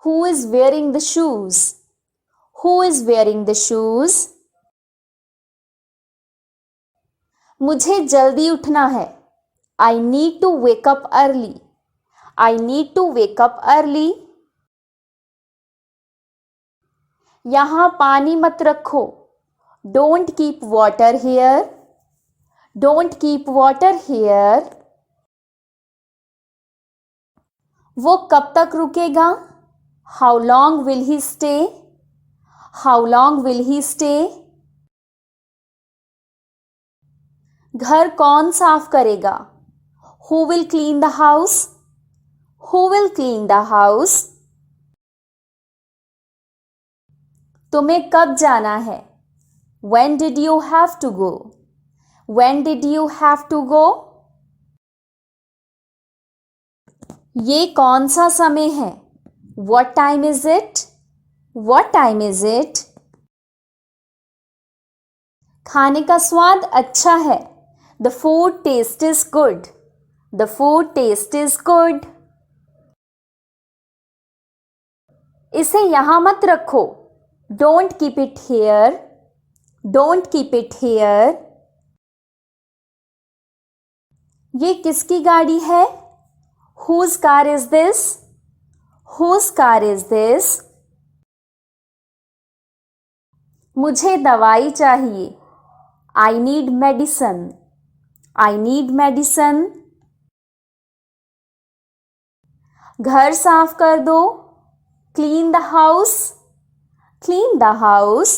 Who is wearing the shoes? Who is wearing the shoes? मुझे जल्दी उठना है. I need to wake up early. I need to wake up early. यहाँ पानी मत रखो. Don't keep water here. Don't keep water here. वो कब तक रुकेगा? How long will he stay? How long will he stay? घर कौन साफ करेगा? Who will clean the house? Who will clean the house? तुम्हें कब जाना है? When did you have to go? When did you have to go? ये कौन सा समय है? What time is it? What time is it? खाने का स्वाद अच्छा है. The food taste is good. The food taste is good. इसे यहाँ मत रखो. Don't keep it here. Don't keep it here. ये किसकी गाड़ी है? Whose car is this? Whose car is this? मुझे दवाई चाहिए. I need medicine. I need medicine. घर साफ कर दो. Clean the house. Clean the house.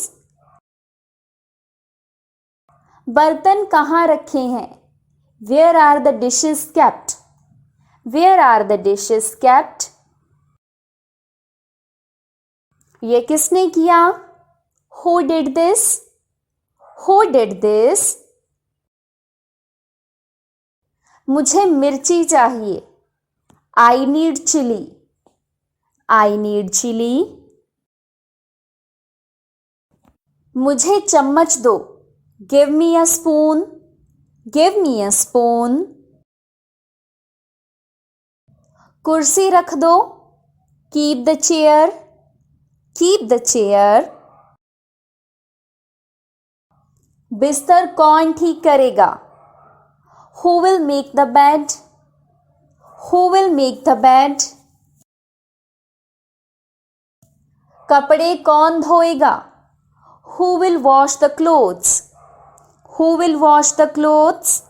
बर्तन कहाँ रखे हैं? Where are the dishes kept? Where are the dishes kept? ये किसने किया? Who did this? Who did this? मुझे मिर्ची चाहिए. I need chili. I need chili. मुझे चम्मच दो. Give me a spoon. Give me a spoon. कुर्सी रख दो. Keep the chair. Keep the chair. बिस्तर कौन ठीक करेगा? Who will make the bed? Who will make the bed? कपड़े कौन धोएगा? Who will wash the clothes? Who will wash the clothes?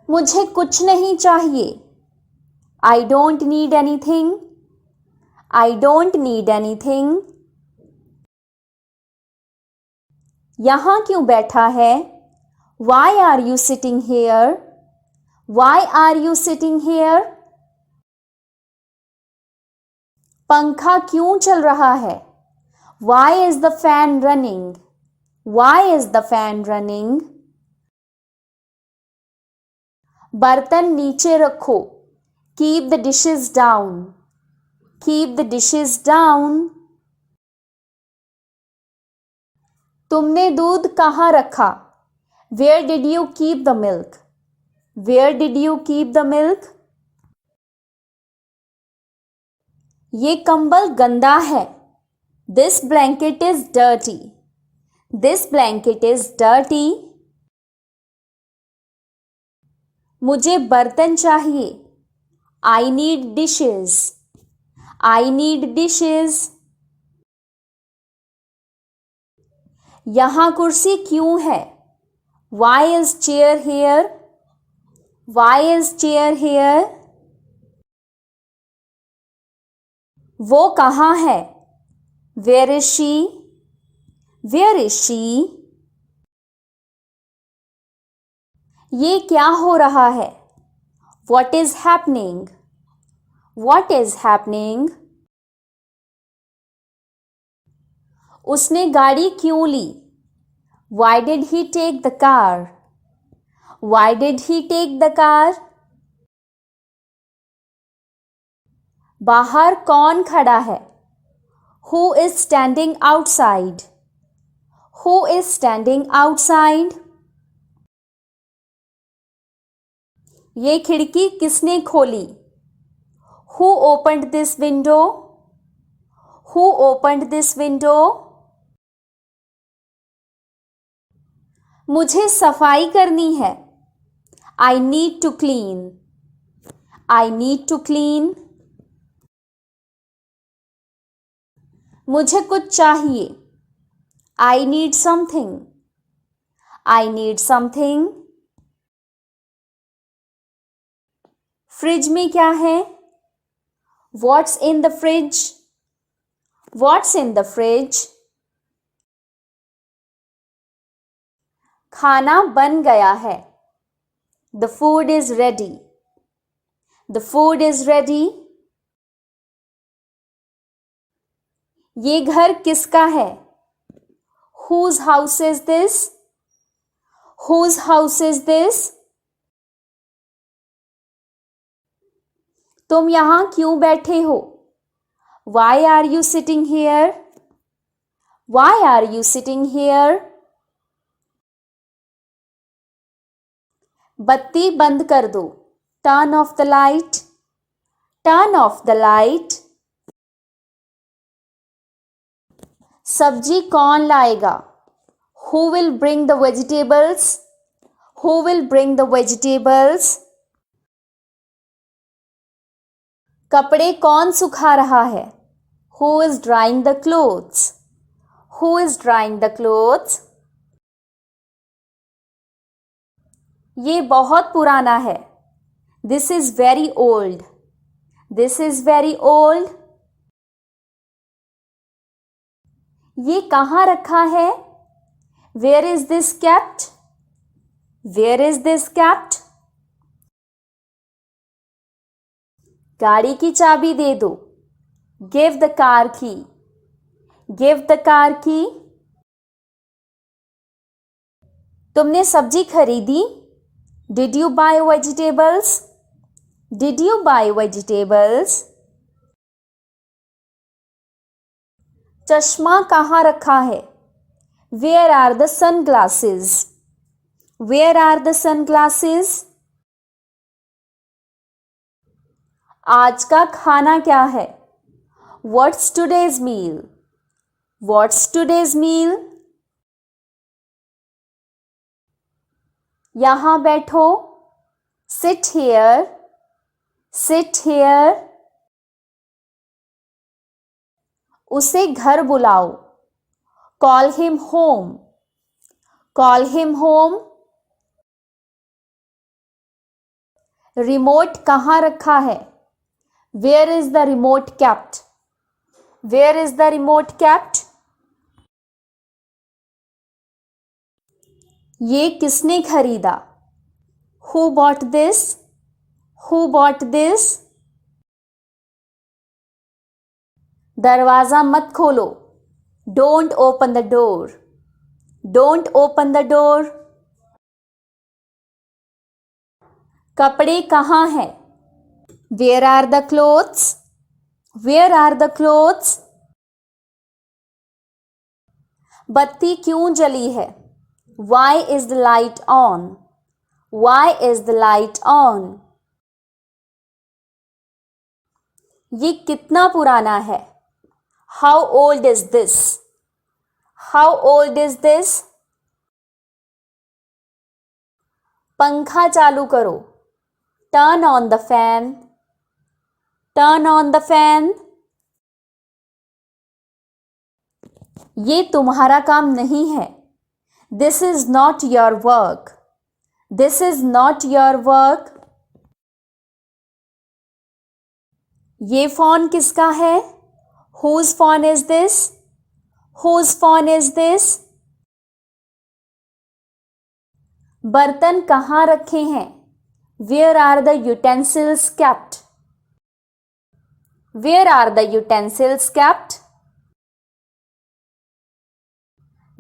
मुझे कुछ नहीं चाहिए. I don't need anything. I don't need anything. यहाँ क्यों बैठा है? Why are you sitting here? Why are you sitting here? पंखा क्यों चल रहा है? Why is the fan running? Why is the fan running? बर्तन नीचे रखो. Keep the dishes down. Keep the dishes down. तुमने दूध कहाँ रखा? Where did you keep the milk? Where did you keep the milk? ये कंबल गंदा है. This blanket is dirty. This blanket is dirty. मुझे बर्तन चाहिए. I need dishes. I need dishes. यहाँ कुर्सी क्यों है? Why is chair here? Why is chair here? वो कहाँ है? Where is she? Where is she? ये क्या हो रहा है? What is happening? What is happening? उसने गाड़ी क्यों ली? Why did he take the car? Why did he take the car? बाहर कौन खड़ा है? Who is standing outside? Who is standing outside? ये खिड़की किसने खोली? Who opened this window? Who opened this window? मुझे सफाई करनी है. I need to clean. I need to clean. मुझे कुछ चाहिए. I need something. I need something. Fridge में क्या है? What's in the fridge? What's in the fridge? खाना बन गया है. The food is ready. The food is ready. ये घर किसका है? Whose house is this? Whose house is this? तुम यहाँ क्यों बैठे हो? Why are you sitting here? Why are you sitting here? बत्ती बंद कर दो. Turn off the light. Turn off the light. सब्जी कौन लाएगा? Who will bring the vegetables? Who will bring the vegetables? कपड़े कौन सुखा रहा है? Who is drying the clothes? Who is drying the clothes? ये बहुत पुराना है. This is very old. This is very old. ये कहाँ रखा है? Where is this kept? Where is this kept? गाड़ी की चाबी दे दो. Give the car key. Give the car key. तुमने सब्जी खरीदी? Did you buy vegetables? Did you buy vegetables? चश्मा कहाँ रखा है? Where are the sunglasses? Where are the sunglasses? आज का खाना क्या है? What's today's meal? What's today's meal? यहाँ बैठो. Sit here. Sit here. उसे घर बुलाओ. Call him home. Call him home. Remote कहाँ रखा है? Where is the remote kept? Where is the remote kept? ये किसने खरीदा? Who bought this? Who bought this? दरवाजा मत खोलो. Don't open the door. Don't open the door. कपड़े कहाँ हैं? Where are the clothes? Where are the clothes? बत्ती क्यों जली है? Why is the light on? Why is the light on? ये कितना पुराना है? How old is this? How old is this? पंखा चालू करो. Turn on the fan. Turn on the fan. ये तुम्हारा काम नहीं है. This is not your work. This is not your work. ये फोन किसका है? Whose phone is this? Whose phone is this? बर्तन कहाँ रखे हैं? Where are the utensils kept? Where are the utensils kept?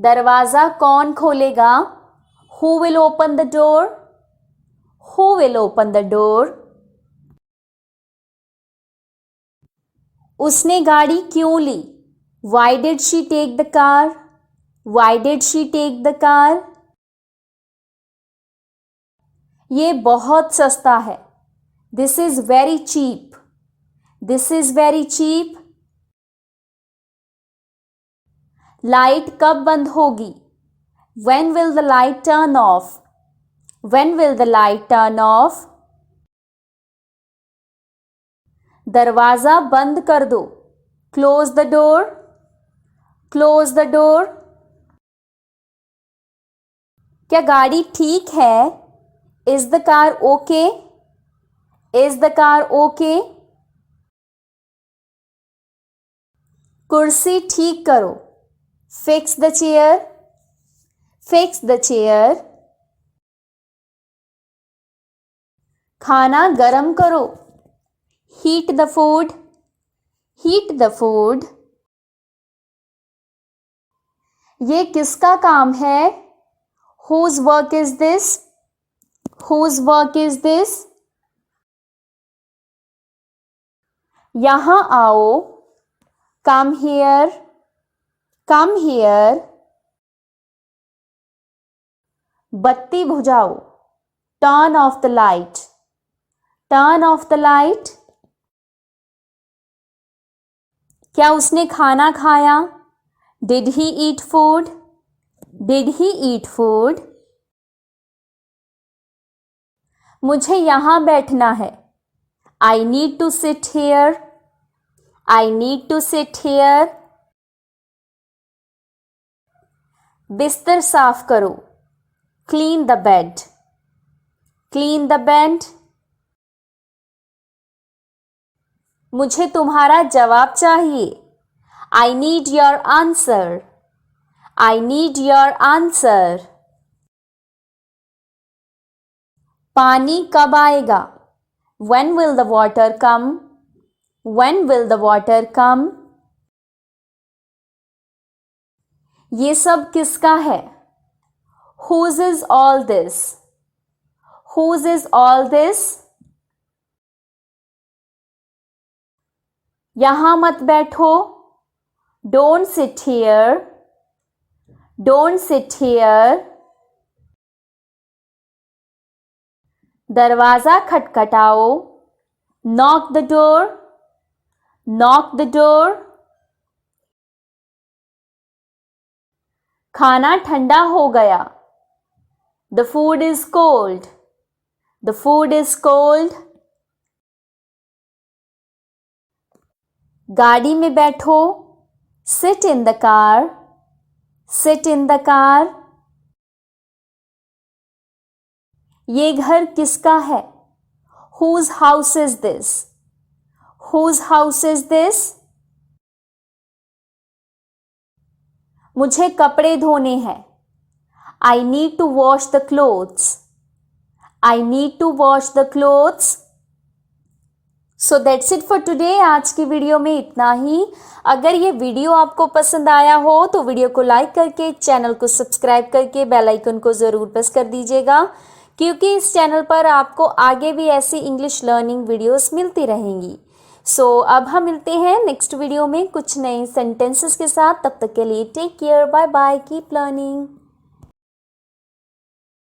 दरवाजा कौन खोलेगा? Who will open the door? Who will open the door? उसने गाड़ी क्यों ली? Why did she take the car? Why did she take the car? ये बहुत सस्ता है. This is very cheap. This is very cheap. Light कब बंद होगी? When will the light turn off? When will the light turn off? दरवाजा बंद कर दो. Close the door. Close the door. क्या गाड़ी ठीक है? Is the car okay? Is the car okay? कुर्सी ठीक करो. Fix the chair. Fix the chair. खाना गरम करो. Heat the food. Heat the food. ये किसका काम है? Whose work is this? Whose work is this? यहाँ आओ. Come here. Come here. बत्ती बुझाओ. Turn off the light. Turn off the light. क्या उसने खाना खाया? Did he eat food? Did he eat food? मुझे यहाँ बैठना है. I need to sit here. I need to sit here. बिस्तर साफ करो. Clean the bed. Clean the bed. मुझे तुम्हारा जवाब चाहिए. I need your answer. I need your answer. पानी कब आएगा? When will the water come? When will the water come? ये सब किसका है? Whose is all this? Whose is all this? यहाँ मत बैठो. Don't sit here. Don't sit here. दरवाजा खटखटाओ. Knock the door. Knock the door. खाना ठंडा हो गया. The food is cold. The food is cold. गाड़ी में बैठो. Sit in the car. Sit in the car. ये घर किसका है? Whose house is this? Whose house is this? मुझे कपड़े धोने हैं. I need to wash the clothes. I need to wash the clothes. So that's it for today. आज की वीडियो में इतना ही. अगर ये वीडियो आपको पसंद आया हो तो वीडियो को लाइक करके चैनल को सब्सक्राइब करके बेल आइकन को ज़रूर प्रेस कर दीजिएगा, क्योंकि इस चैनल पर आपको आगे भी ऐसी इंग्लिश लर्निंग वीडियोस मिलती रहेंगी. सो अब हम मिलते हैं नेक्स्ट वीडियो में कुछ नए सेंटेंसेस के साथ. तब तक के लिए take care. Bye bye. Keep learning.